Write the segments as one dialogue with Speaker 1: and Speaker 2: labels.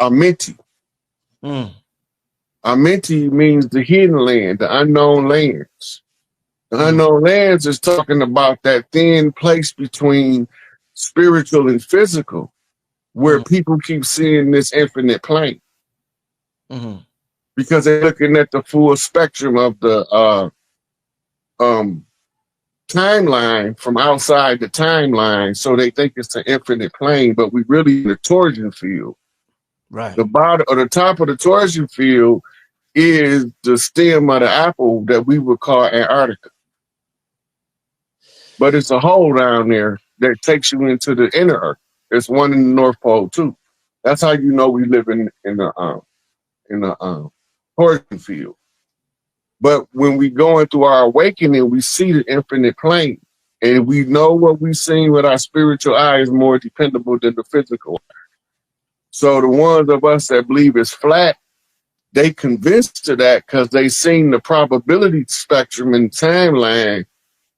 Speaker 1: Amenti. Amenti means the hidden land, the unknown lands. The unknown lands is talking about that thin place between spiritual and physical, where people keep seeing this infinite plane. Because they're looking at the full spectrum of the timeline from outside the timeline, so they think it's an infinite plane, but we really in the torsion field.
Speaker 2: Right.
Speaker 1: The bottom or the top of the torsion field is the stem of the apple that we would call Antarctica. But it's a hole down there that takes you into the inner Earth. There's one in the North Pole too. That's how you know we live in the torsion field. But when we go into our awakening, we see the infinite plane, and we know what we've seen with our spiritual eye is more dependable than the physical eye. So the ones of us that believe it's flat, they convinced to that because they seen the probability spectrum and timeline,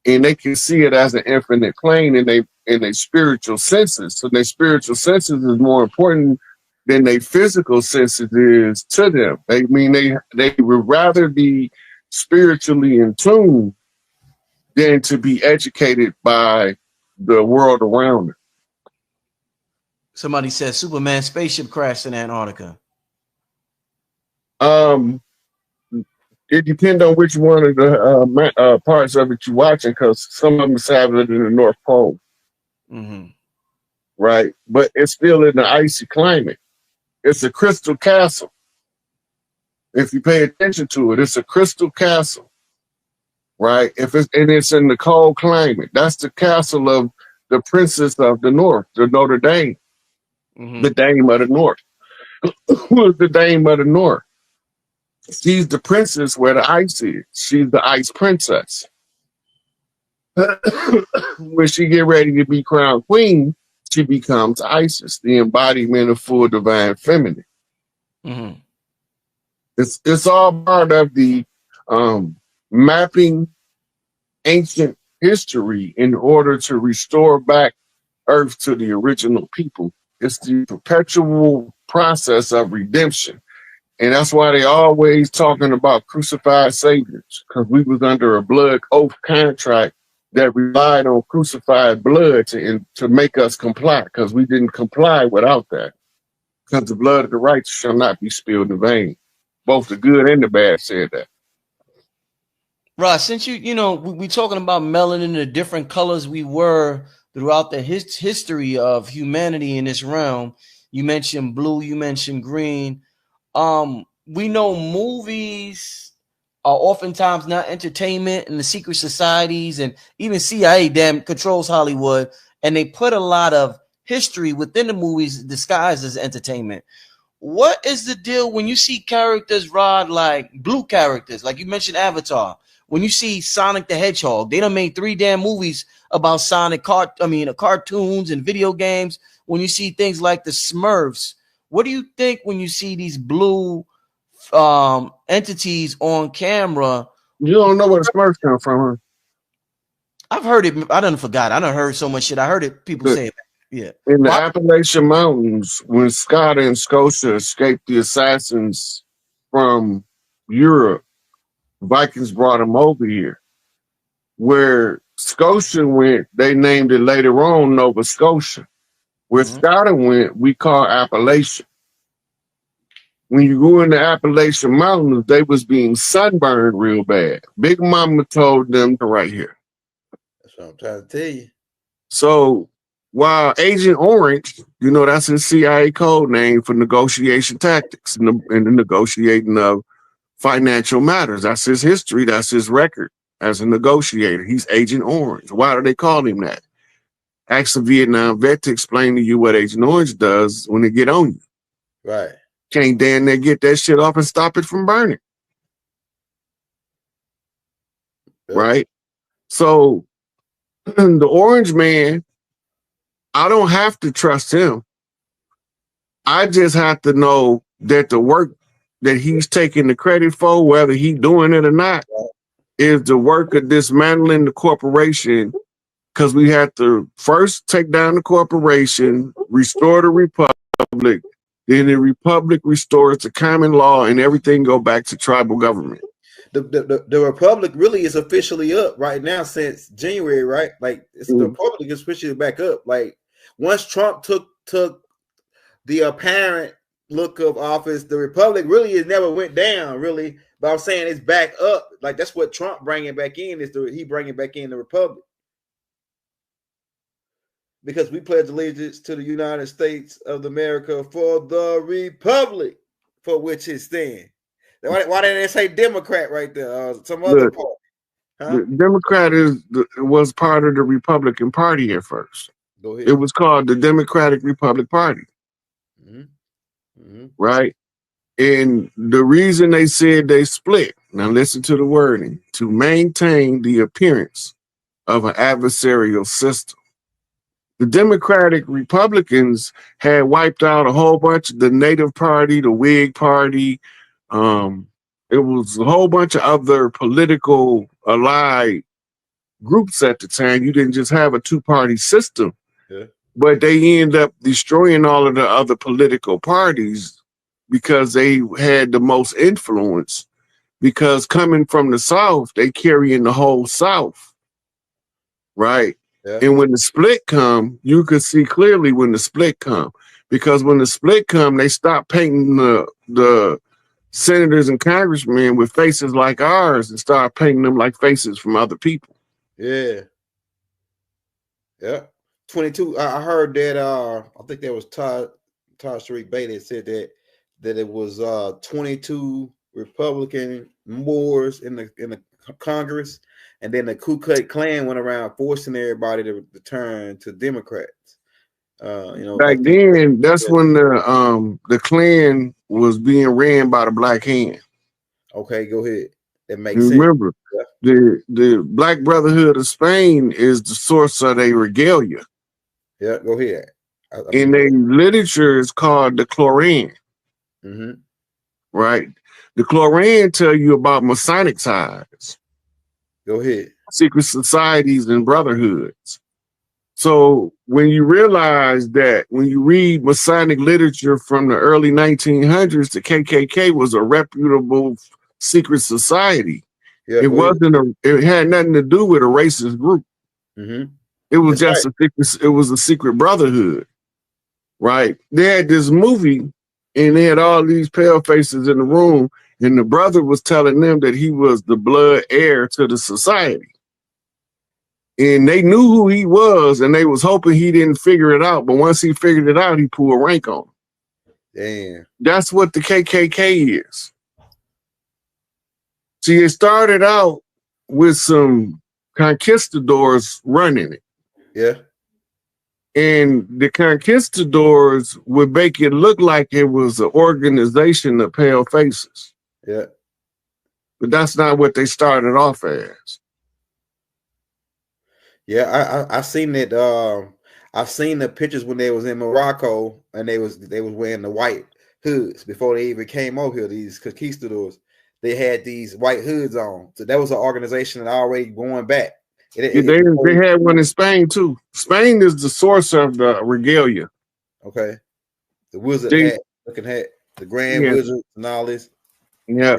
Speaker 1: and they can see it as an infinite plane in their spiritual senses. So their spiritual senses is more important than their physical senses is to them. They would rather be spiritually in tune than to be educated by the world around them.
Speaker 2: Somebody said Superman spaceship crashed in Antarctica.
Speaker 1: It depends on which one of the parts of it you're watching, because some of them have it in the North Pole. Right? But it's still in the icy climate. It's a crystal castle. If you pay attention to it, it's a crystal castle. Right? It's in the cold climate. That's the castle of the princess of the North, the Notre Dame. The Dame of the North. Who is the Dame of the North? She's the princess where the ice is. She's the ice princess. When she get ready to be crowned queen, she becomes Isis, the embodiment of full divine feminine. It's all part of the mapping ancient history in order to restore back Earth to the original people. It's the perpetual process of redemption. And that's why they always talking about crucified saviors, because we was under a blood oath contract that relied on crucified blood to make us comply, because we didn't comply without that. Because the blood of the righteous shall not be spilled in vain. Both the good and the bad said that.
Speaker 2: Right. Since we talking about melanin, the different colors we were throughout the history of humanity in this realm. You mentioned blue, you mentioned green. We know movies are oftentimes not entertainment, and the secret societies and even CIA controls Hollywood, and they put a lot of history within the movies disguised as entertainment. What is the deal when you see characters, Rod, like blue characters, like you mentioned Avatar? When you see Sonic the Hedgehog, they done made 3 damn movies about Sonic, cartoons and video games. When you see things like the Smurfs, what do you think when you see these blue entities on camera?
Speaker 1: You don't know where the Smurfs come from, huh?
Speaker 2: I've heard it. I done forgot. I done heard so much shit. I heard it. People say it. Yeah.
Speaker 1: In the Appalachian Mountains, when Scott and Scotia escaped the assassins from Europe, Vikings brought them over here. Where Scotia went, they named it later on Nova Scotia. Where Scott went, we call Appalachia. When you go in the Appalachian Mountains, they was being sunburned real bad. Big Mama told them to right here.
Speaker 3: That's what I'm trying to tell you.
Speaker 1: So while Agent Orange, that's his CIA code name for negotiation tactics and the negotiating of financial matters. That's his history. That's his record as a negotiator. He's Agent Orange. Why do they call him that? Ask a Vietnam vet to explain to you what Agent Orange does when they get on you.
Speaker 3: Right.
Speaker 1: Can't damn near get that shit off and stop it from burning. Yeah. Right? So the Orange Man, I don't have to trust him. I just have to know that the work that he's taking the credit for, whether he's doing it or not, is the work of dismantling the corporation, because we have to first take down the corporation, restore the republic, Then the republic restores the common law and everything go back to tribal government.
Speaker 3: The republic really is officially up right now since January, right? Like the republic is officially back up. Like once Trump took the apparent look of office, the republic really has never went down, really. But I'm saying it's back up. Like that's what Trump bringing back in is he bringing back in the republic. Because we pledge allegiance to the United States of America for the republic for which it stands. Why didn't they say Democrat right there? Some other party. Huh?
Speaker 1: The Democrat was part of the Republican Party at first.
Speaker 3: Go ahead.
Speaker 1: It was called the Democratic Republic Party. Right? And the reason they said they split, now listen to the wording, to maintain the appearance of an adversarial system. The Democratic Republicans had wiped out a whole bunch of the Native Party, the Whig Party. It was a whole bunch of other political allied groups at the time. You didn't just have a two-party system, but they end up destroying all of the other political parties because they had the most influence. Because coming from the South, they carrying the whole South, right? Yeah. And when the split come, you could see clearly when the split come, because when the split come, they stop painting the senators and congressmen with faces like ours and start painting them like faces from other people.
Speaker 3: Yeah. 22. I heard that. I think that was Todd Sharif Bay that said that it was 22 Republican Moors in the Congress. And then the Ku Klux Klan went around forcing everybody to turn to Democrats.
Speaker 1: Back then, that's when the Klan was being ran by the Black Hand.
Speaker 3: Okay, go ahead. That makes sense.
Speaker 1: Remember, the Black Brotherhood of Spain is the source of their regalia.
Speaker 3: Yeah, go ahead.
Speaker 1: And their literature is called the Koran. Right? The Koran tell you about Masonic ties.
Speaker 3: Go ahead.
Speaker 1: Secret societies and brotherhoods. So when you realize that when you read Masonic literature from the early 1900s, the KKK was a reputable secret society. Yeah, it had nothing to do with a racist group. It was just a secret brotherhood, right? They had this movie and they had all these pale faces in the room, and the brother was telling them that he was the blood heir to the society. And they knew who he was, and they was hoping he didn't figure it out. But once he figured it out, he pulled rank on him.
Speaker 3: Damn.
Speaker 1: That's what the KKK is. See, it started out with some conquistadors running it.
Speaker 3: Yeah.
Speaker 1: And the conquistadors would make it look like it was an organization of pale faces.
Speaker 3: Yeah.
Speaker 1: But that's not what they started off as.
Speaker 3: Yeah, I seen it. I've seen the pictures when they was in Morocco and they was wearing the white hoods before they even came over here. These conquistadors, they had these white hoods on. So that was an organization that already going back.
Speaker 1: They had one in Spain too. Spain is the source of the regalia.
Speaker 3: Okay, the wizard hat, looking hat, the grand wizard and all this.
Speaker 1: Yeah.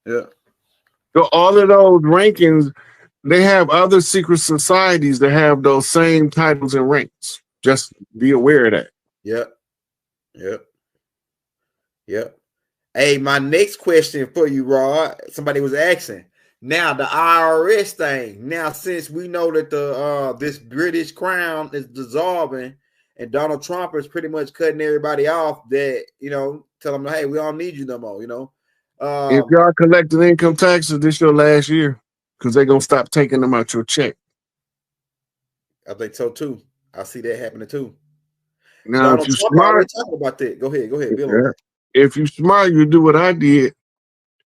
Speaker 3: Yeah.
Speaker 1: So all of those rankings. They have other secret societies that have those same titles and ranks. Just be aware of that.
Speaker 3: Yep. Hey, my next question for you, Rod. Somebody was asking. Now the IRS thing. Now, since we know that this British crown is dissolving and Donald Trump is pretty much cutting everybody off, that tell them, hey, we don't need you no more.
Speaker 1: If y'all collecting income taxes, this your last year. Because they're going to stop taking them out your check.
Speaker 3: I think so, too. I see that happening, too.
Speaker 1: Now, if you're smart,
Speaker 3: talking about that. Go ahead.
Speaker 1: Yeah. If you're smart, you do what I did.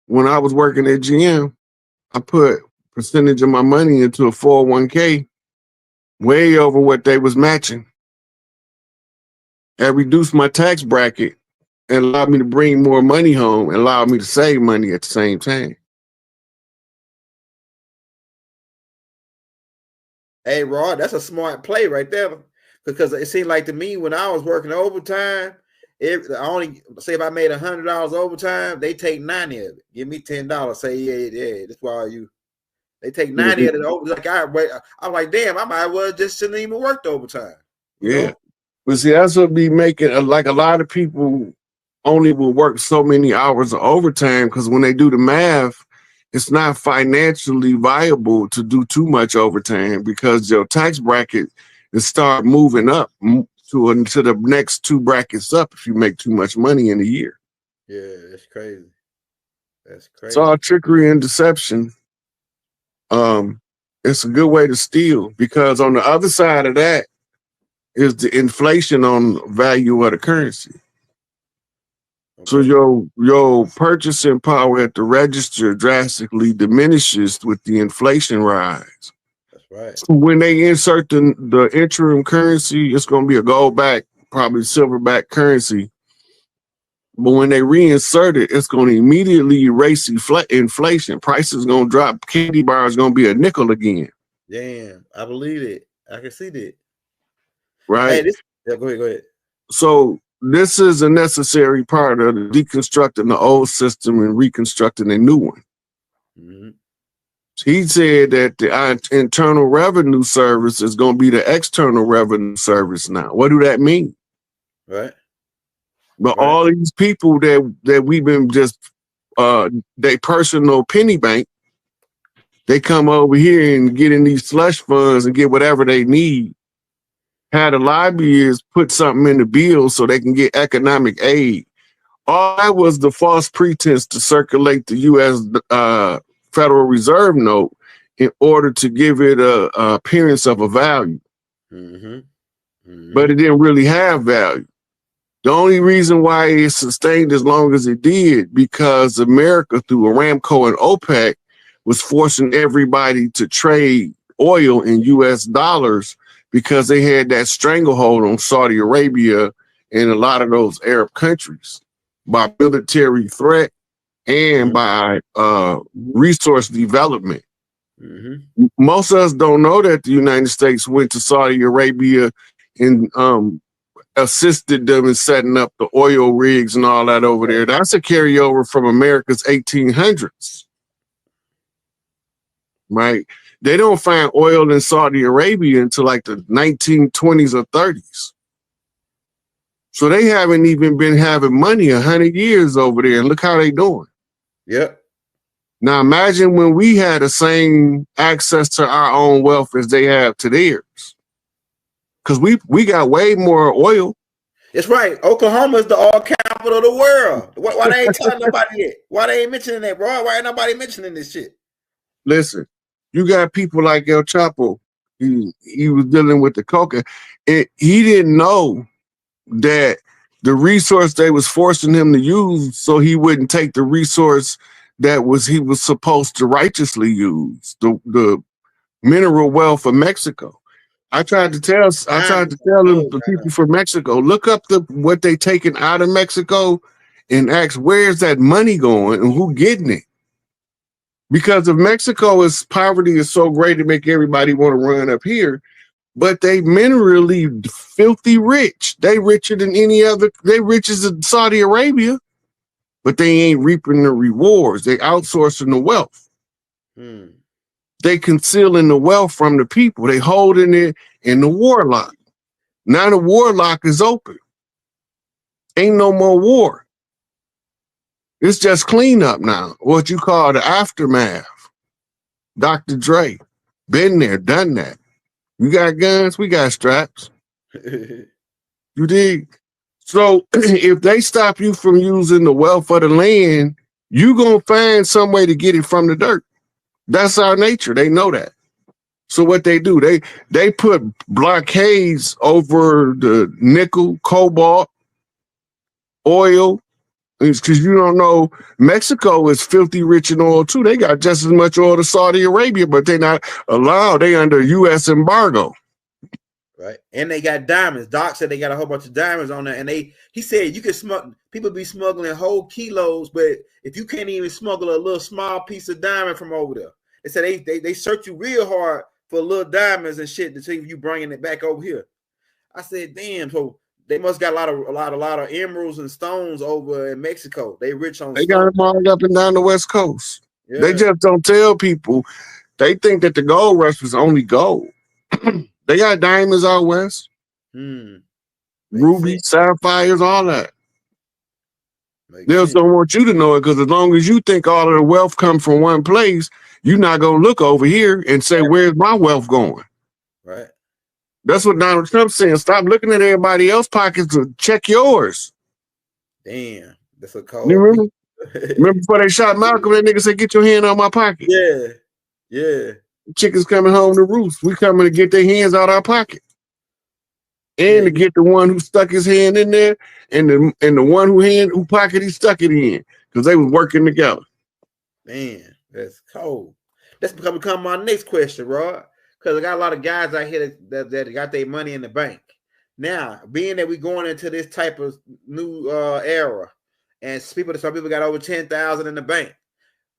Speaker 1: When I was working at GM, I put percentage of my money into a 401k way over what they was matching. That reduced my tax bracket and allowed me to bring more money home and allowed me to save money at the same time.
Speaker 3: Hey, Rod, that's a smart play right there. Because it seemed like to me when I was working overtime I only say if I made $100 overtime, they take 90 of it. Give me $10. Say yeah. That's why they take 90 of it over. Like I'm like, damn, I might well just shouldn't even work the overtime. You know?
Speaker 1: But see, that's what be making like a lot of people only will work so many hours of overtime because when they do the math, it's not financially viable to do too much overtime because your tax bracket is start moving up to the next 2 brackets up if you make too much money in a year.
Speaker 3: Yeah, that's crazy. That's crazy.
Speaker 1: It's all trickery and deception. It's a good way to steal because on the other side of that is the inflation on value of the currency. Okay. So your purchasing power at the register drastically diminishes with the inflation rise.
Speaker 3: That's right.
Speaker 1: So when they insert the interim currency, it's going to be a gold back, probably silverback currency. But when they reinsert it, it's going to immediately erase inflation. Prices going to drop. Candy bar is going to be a nickel again.
Speaker 3: Damn, I believe it. I can see that.
Speaker 1: Right.
Speaker 3: Hey, go ahead.
Speaker 1: So this is a necessary part of deconstructing the old system and reconstructing a new one.
Speaker 3: Mm-hmm.
Speaker 1: He said that the internal revenue service is going to be the external revenue service now. What do that mean?
Speaker 3: Right.
Speaker 1: But all these people that we've been just they personal penny bank, they come over here and get in these slush funds and get whatever they need. Had the lobbyists put something in the bill so they can get economic aid. All that was the false pretense to circulate the U.S. Federal Reserve note in order to give it a appearance of a value.
Speaker 3: Mm-hmm. Mm-hmm.
Speaker 1: But it didn't really have value. The only reason why it sustained as long as it did, because America through Aramco and OPEC was forcing everybody to trade oil in US dollars because they had that stranglehold on Saudi Arabia and a lot of those Arab countries by military threat and by resource development.
Speaker 3: Mm-hmm.
Speaker 1: Most of us don't know that the United States went to Saudi Arabia and assisted them in setting up the oil rigs and all that over there. That's a carryover from America's 1800s, right? They don't find oil in Saudi Arabia until like the 1920s or 30s. So they haven't even been having money 100 years over there. And look how they doing.
Speaker 3: Yep.
Speaker 1: Now imagine when we had the same access to our own wealth as they have to theirs. Because we got way more oil.
Speaker 3: It's right. Oklahoma is the oil capital of the world. Why they ain't telling nobody that? Why they ain't mentioning that, bro? Why ain't nobody mentioning this shit?
Speaker 1: Listen, you got people like El Chapo. He was dealing with the coca. He didn't know that the resource they was forcing him to use, so he wouldn't take the resource that he was supposed to righteously use, the mineral wealth of Mexico. I tried to tell them, the people from Mexico, look up what they taking out of Mexico and ask where's that money going and who getting it. Because if Mexico's poverty is so great to make everybody want to run up here, but they minerally filthy rich. They richer than any other, they richer than Saudi Arabia, but they ain't reaping the rewards. They outsourcing the wealth. They concealing the wealth from the people. They holding it in the warlock. Now the warlock is open. Ain't no more war. It's just cleanup now. What you call the aftermath. Dr. Dre, been there, done that. You got guns, we got straps. You dig? So if they stop you from using the wealth of the land, you gonna find some way to get it from the dirt. That's our nature. They know that. So what they do, they put blockades over the nickel, cobalt, oil, because you don't know, Mexico is filthy rich in oil too. They got just as much oil as Saudi Arabia, but they're not allowed. They under U.S. embargo.
Speaker 3: Right. And they got diamonds. Doc said they got a whole bunch of diamonds on there. And he said you can smuggle, people be smuggling whole kilos, but if you can't even smuggle a little small piece of diamond from over there, they said they search you real hard for little diamonds and shit to see if you bringing it back over here. I said, damn. So they must got a lot of emeralds and stones over in Mexico. They rich on
Speaker 1: They got
Speaker 3: stones.
Speaker 1: them all up and down the West Coast.
Speaker 3: Yeah.
Speaker 1: They just don't tell people. They think that the gold rush was only gold. They got diamonds out west, rubies, sapphires, all that. They just don't want you to know it, because as long as you think all of the wealth come from one place, you're not going to look over here and say, where's my wealth going?
Speaker 3: Right.
Speaker 1: That's what Donald Trump's saying. Stop looking at everybody else's pockets to check yours.
Speaker 3: Damn, that's a cold.
Speaker 1: You remember? Remember before they shot Malcolm, that nigga said, get your hand out my pocket.
Speaker 3: Yeah. Yeah.
Speaker 1: Chickens coming home to roost. We coming to get their hands out our pocket. And to get the one who stuck his hand in there and the one who pocket he stuck it in. Because they was working together.
Speaker 3: Man, that's cold. That's become my next question, Rod. Because I got a lot of guys out here that got their money in the bank. Now, being that we're going into this type of new era, and some people got over 10,000 in the bank.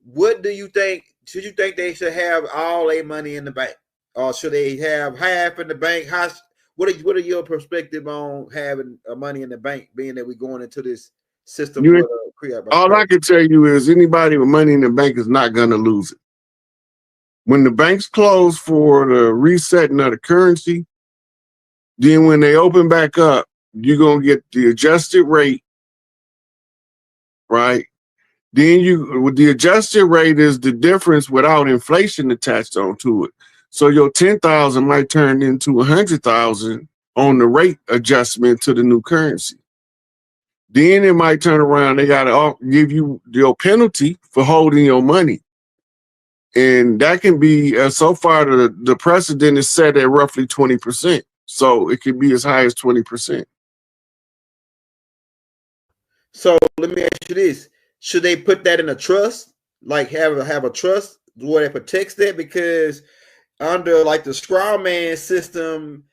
Speaker 3: What do you think? Should you think they should have all their money in the bank, or should they have half in the bank? What are your perspective on having money in the bank, being that we're going into this system?
Speaker 1: All I can tell you is anybody with money in the bank is not going to lose it. When the banks close for the resetting of the currency, then when they open back up, you're going to get the adjusted rate, right? Then with the adjusted rate is the difference without inflation attached onto it. So your 10,000 might turn into 100,000 on the rate adjustment to the new currency. Then it might turn around. They got to give you your penalty for holding your money. And that can be, so far, the precedent is set at roughly 20%. So it can be as high as 20%.
Speaker 3: So let me ask you this. Should they put that in a trust? Like have a trust where it protects that? Because under like the straw man system,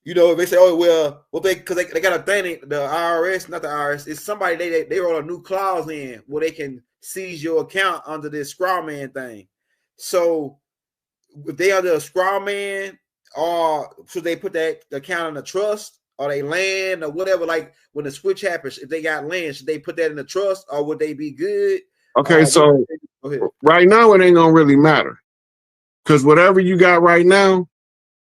Speaker 3: they say, oh, well, because they got a thing, the IRS, not the IRS, it's somebody, they wrote a new clause in where they can seize your account under this straw man thing. So if they under a straw man, or should they put that account in a trust, or they land, or whatever? Like when the switch happens, if they got land, should they put that in the trust, or would they be good?
Speaker 1: Okay, so right now it ain't gonna really matter, because whatever you got right now,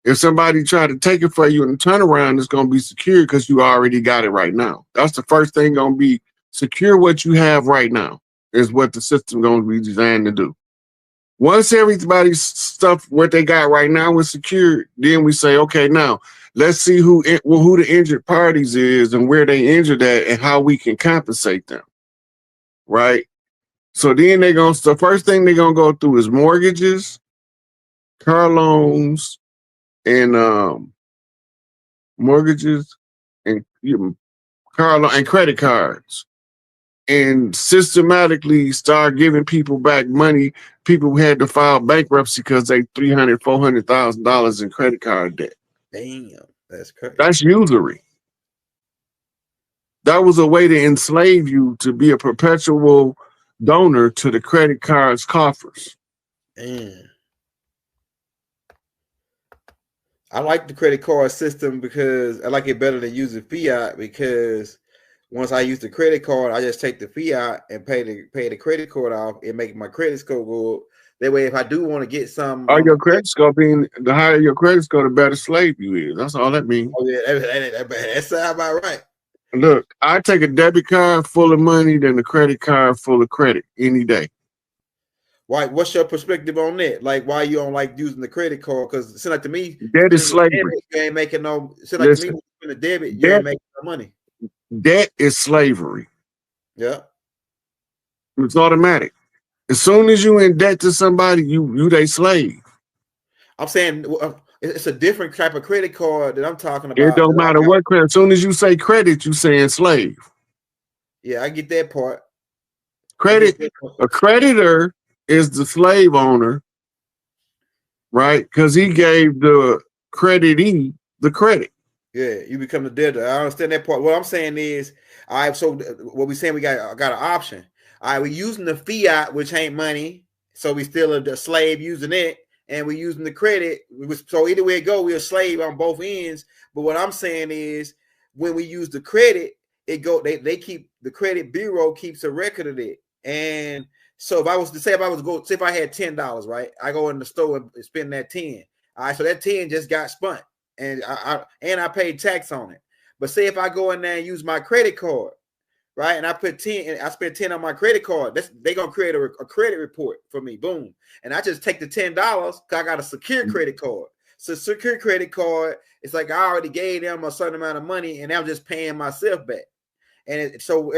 Speaker 1: if somebody try to take it for you and turn around, it's gonna be secure because you already got it right now. That's the first thing gonna be secure. What you have right now is what the system gonna be designed to do. Once everybody's stuff, what they got right now is secured, then we say, okay, now let's see who the injured parties is and where they injured at and how we can compensate them, right? So then the first thing they're gonna go through is mortgages, car loans, and mortgages and car loan and credit cards, and systematically start giving people back money. People who had to file bankruptcy because they $300,000, $400,000 in credit card debt.
Speaker 3: Damn, that's crazy.
Speaker 1: That's usury. That was a way to enslave you to be a perpetual donor to the credit card's coffers.
Speaker 3: Damn. I like the credit card system because I like it better than using fiat, because once I use the credit card, I just take the fiat and pay the credit card off and make my credit score go up. That way, if I do want to get some,
Speaker 1: your credit score being the higher your credit score, the better slave you is. That's all that means.
Speaker 3: Oh yeah, that sounds about right.
Speaker 1: Look, I take a debit card full of money than a credit card full of credit any day.
Speaker 3: Why? What's your perspective on that? Like, why you don't like using the credit card? Because it seems like to me,
Speaker 1: debt is slavery.
Speaker 3: You ain't making no. It seems like to me, when the debit, you ain't making no money.
Speaker 1: Debt is slavery.
Speaker 3: Yeah,
Speaker 1: it's automatic. As soon as you in debt to somebody, you they slave.
Speaker 3: I'm saying it's a different type of credit card that I'm talking about.
Speaker 1: It don't matter what credit. As soon as you say credit, you saying slave.
Speaker 3: Yeah, I get that part.
Speaker 1: Credit. A creditor is the slave owner, right? Because he gave the creditee the credit.
Speaker 3: Yeah, you become the debtor. I understand that part. What I'm saying is, all right, so what we saying, we got an option. All right, we're using the fiat, which ain't money, so we still a slave using it, and we're using the credit. So either way it go, we're a slave on both ends. But what I'm saying is, when we use the credit, they keep the credit bureau keeps a record of it. And so if I was to say, if I had $10, right, I go in the store and spend that 10. All right, so that 10 just got spent, and I paid tax on it. But say if I go in there and use my credit card, right, and I put 10, and I spent 10 on my credit card, they're gonna create a credit report for me, boom, and I just take the $10 because I got a secure credit card. So secure credit card, it's like I already gave them a certain amount of money, and I'm just paying myself back. And so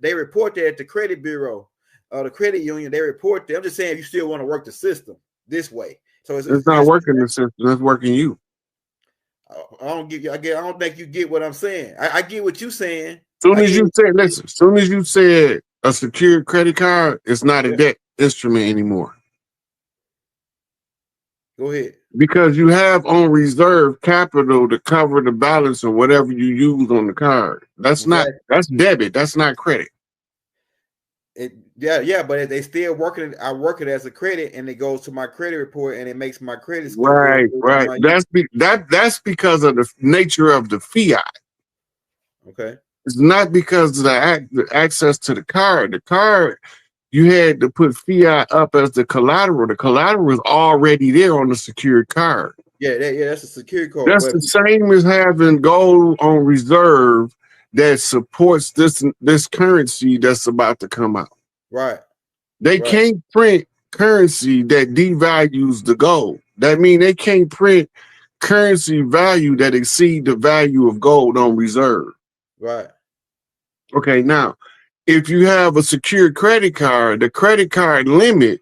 Speaker 3: they report that at the credit bureau, the credit union. They report that. I'm just saying, if you still want to work the system this way, so it's
Speaker 1: not working the system. It's working you.
Speaker 3: I don't think you get what I'm saying. I get what you're saying.
Speaker 1: Soon as you said a secured credit card, it's not a debt instrument anymore.
Speaker 3: Go ahead.
Speaker 1: Because you have on reserve capital to cover the balance of whatever you use on the card. That's debit. That's not credit.
Speaker 3: But they still working. I work it as a credit, and it goes to my credit report, and it makes my credit score.
Speaker 1: Right. That's because of the nature of the fiat.
Speaker 3: Okay.
Speaker 1: It's not because of the access to the card. The card, you had to put fiat up as the collateral. The collateral is already there on the secured card.
Speaker 3: Yeah, that's a secured card.
Speaker 1: That's the same as having gold on reserve that supports this currency that's about to come out.
Speaker 3: Right.
Speaker 1: They can't print currency that devalues the gold. That means they can't print currency value that exceed the value of gold on reserve.
Speaker 3: Right.
Speaker 1: Okay, now, if you have a secured credit card, the credit card limit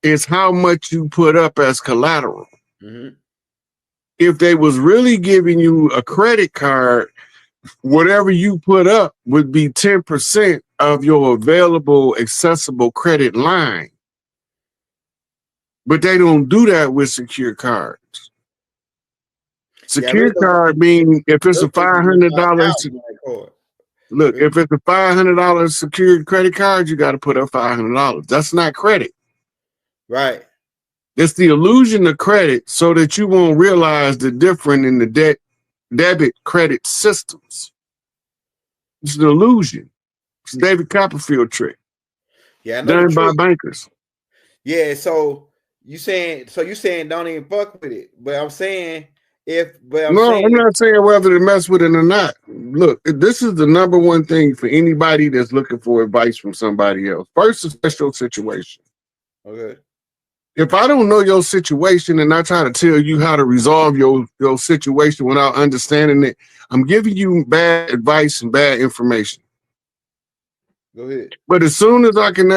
Speaker 1: is how much you put up as collateral.
Speaker 3: Mm-hmm.
Speaker 1: If they was really giving you a credit card, whatever you put up would be 10% of your available accessible credit line. But they don't do that with secure cards. Secure card means if it's a $500, look, if it's a $500 secured credit card, you got to put up $500. That's not credit.
Speaker 3: Right.
Speaker 1: It's the illusion of credit so that you won't realize the difference in the debit credit systems. It's an illusion. It's a David Copperfield trick.
Speaker 3: Yeah, I know
Speaker 1: done by bankers.
Speaker 3: Yeah, so you saying don't even fuck with it. But I'm saying I'm
Speaker 1: not saying whether to mess with it or not. Look, this is the number one thing for anybody that's looking for advice from somebody else. First, assess your situation.
Speaker 3: Okay.
Speaker 1: If I don't know your situation and I try to tell you how to resolve your situation without understanding it, I'm giving you bad advice and bad information.
Speaker 3: Go ahead.
Speaker 1: But as soon as I can